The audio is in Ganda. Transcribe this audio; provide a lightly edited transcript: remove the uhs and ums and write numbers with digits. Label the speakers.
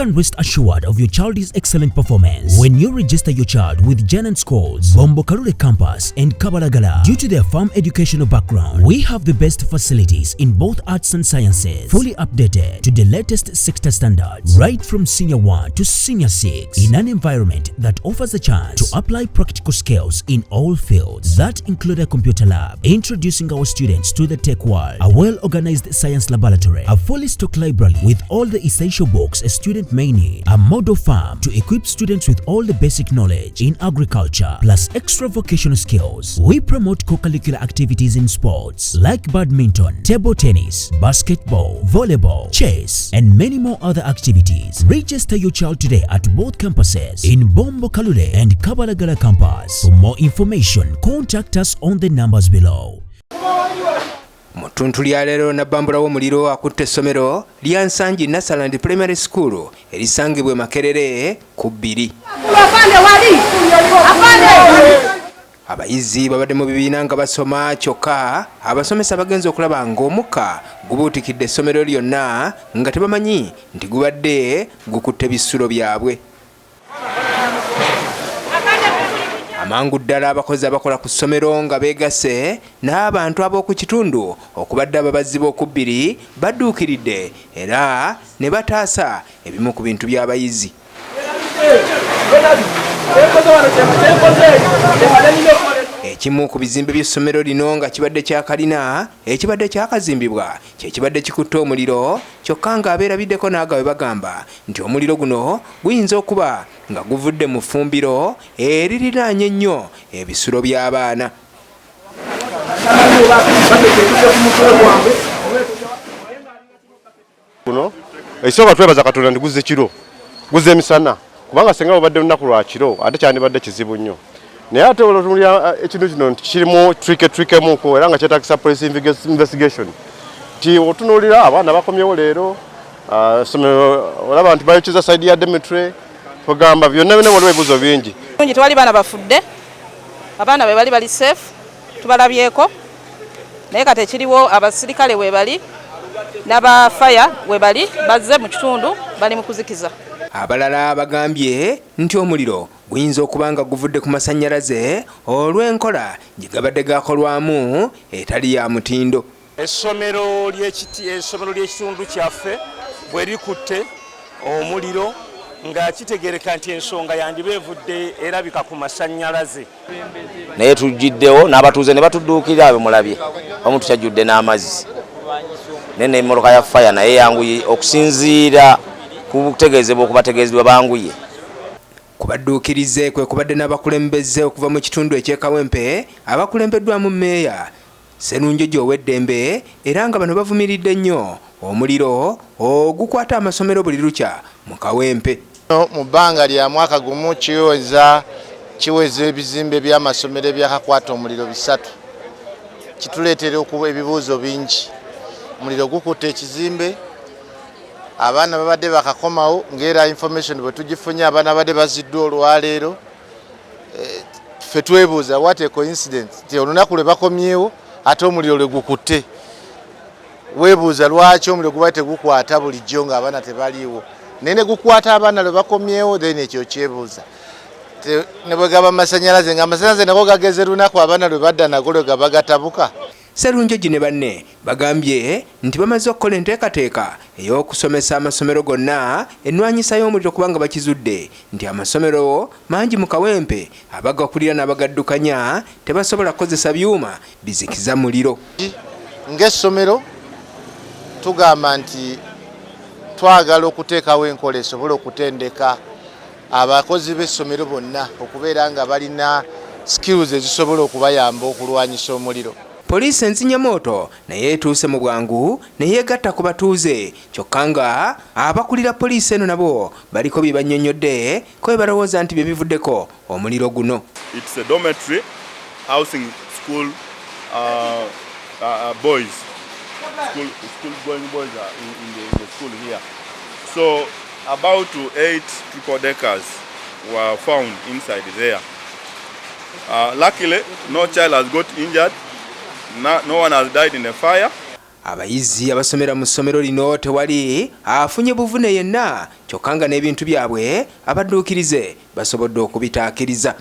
Speaker 1: can rest assured of your child's excellent performance when you register your child with Janan Schools, Bombokalule Campus and Kabalagala. Due to their firm educational background, we have the best facilities in both arts and sciences, fully updated to the latest sector standards, right from Senior 1 to Senior 6, in an environment that offers a chance to apply practical skills in all fields. That include a computer lab, introducing our students to the tech world, a well-organized science laboratory, a fully stocked library with all the essential books a student may need, a model farm to equip students with all the basic knowledge in agriculture, plus extra vocational skills. We promote co-curricular activities in sports like badminton, table tennis, basketball, volleyball, chess, and many more other activities. Register your child today at both campuses in Bombokalule and Kabalagala campus. For more information, contact us on the numbers below.
Speaker 2: Mutuntu lya leero nabbambula w'Omuliro akutte essomero lya Nsangi Nasaland Primary School erisangibwa Makerere ku 2. Abayizi babadde mu bibiina nga basoma kyokka abasomesa bagenze okulaba ng'omukka gubuutikidde essomero lyonna nga tebamanyi nti gubadde gukutte bisulo byabwe. Amangu ddala abakozi abakola ku ssomero nga beegase n'abantu ab'oku kitundu okubadde ababazzi b'oku 2 badduukiridde era ne bataasa ebimu ku bintu by'abayizi. Ekimu ku bizimbe by'essomero lino nga kibadde kya kalina ekibadde kyakazimbibwa kyekibadde kikutte omuliro kyokka ng'abeerabiddeko n'agawe bagamba nti omuliro guno guyinza okuba nga guvudde mu ffumbiro eririraanye ennyo ebisulo by'abaana.
Speaker 3: Kuno ekisooka twebaza Katonda nti guzze kiro guzze emisana kubanga senga obadde lunaku lwa kiro ate kyandibadde kizibu nnyo. Naye ate olw'otunulira ekintu kino nti kirimu trikemuko era nga kyetaagisa police investigation. Nti otunuulira abaana bakomyewo leero somero olaba nti bayokyeza sayidi ya Domotory tugamba byonna waliwo ebibuuzo bingi.
Speaker 4: Tewali baana bafudde, abaana be bali safe, tubalabyeko naye kati ekiriwo abasirikale webali n'aba fire webali bazze mu kitundu bali mu kuzikiza.
Speaker 2: Abalala bagambye nti omuliro guyinza okuba nga guvudde ku masannyalaze olw'enkola gye gabadde gakolwamu etali ya mutindo.
Speaker 5: Essomero ly'ekitundu kyaffe bwe likutte omuliro nga kitegereka nti ensonga yandiba evudde erabika ku masannyalaze.
Speaker 6: Naye tujjiddewo n'abatuuze ne batudduukira abe mulabye omuntu kyajjudde n'amazzi nene emmotoka ya faya naye yanguye okusinziira ku butegeezebwa okubategeezebwa banguye.
Speaker 2: Kubadduukirize kwe kubadde n'abakulembeze okuva mu kitundu eky'Ekawempe abakulembeddwamu Mmeeya Sserunjojo Ow'Eddembe era nga bano bavumiridde nnyo omuliro ogukwata amasomero buli lukya mu Kawempe.
Speaker 7: Mu bbanga lya mwaka gumu kiweza ebizimbe by'amasomero ebyakakwata omuliro 3. Kituleetera okuba ebibuuzo bingi. Omuliro gukutte ekizimbe, abaana babadde bakakomawo ng'era information bwe tugifunye abaana babadde baziddwa olwaleero. Ffe twebuuza what a coincidence nti olunaku lwe bakomyewo ate omuliro lwe gukutte. Weebuuza lwaki omuliro guba tegukwata bulijjo ng'abaana tebaliiwo. Naye ne gukwata abaana lwe bakomyewo then ekyo kyebuuza. Ne bwe gaba amasannyalaze ng'amasannyalaze nago gageze lunaku abaana lwe badda nago lwe gaba gatabuka.
Speaker 2: Sserunjojo ne banne bagambye nti bamaze okukola enteekateeka ey'okusomesa amasomero gonna ennwanyisa y'omuliro kubanga bakizudde nti amasomero mangi mu Kawempe abagakulira n'abagaddukanya tebasobola kukozesa byuma bizikiza muliro.
Speaker 7: Ng'essomero tugamba nti twagala okuteekawo enkola esobole okutendeka abakozi b'essomero bonna okubeera nga balina skills ezisobola okubayamba okulwanyisa omuliro.
Speaker 2: Poliisi enzinyamoto naye etuuse mu bwangu ne yeegatta ku batuuze kyokka nga abakulira poliisi eno nabo baliko bye bannyonnyodde ko balowooza nti bye bivuddeko omuliro guno.
Speaker 8: It's a dormitory housing school boys. School going boys are in the school here. So about 8 triple deckers were found inside there. Luckily, no child has got injured. No one has died in the fire.
Speaker 2: abayizi abasomera mu ssomero lino tewali afunye buvune yenna kyokka nga n'ebintu byabwe abadduukirize basobodde okubitaakiriza.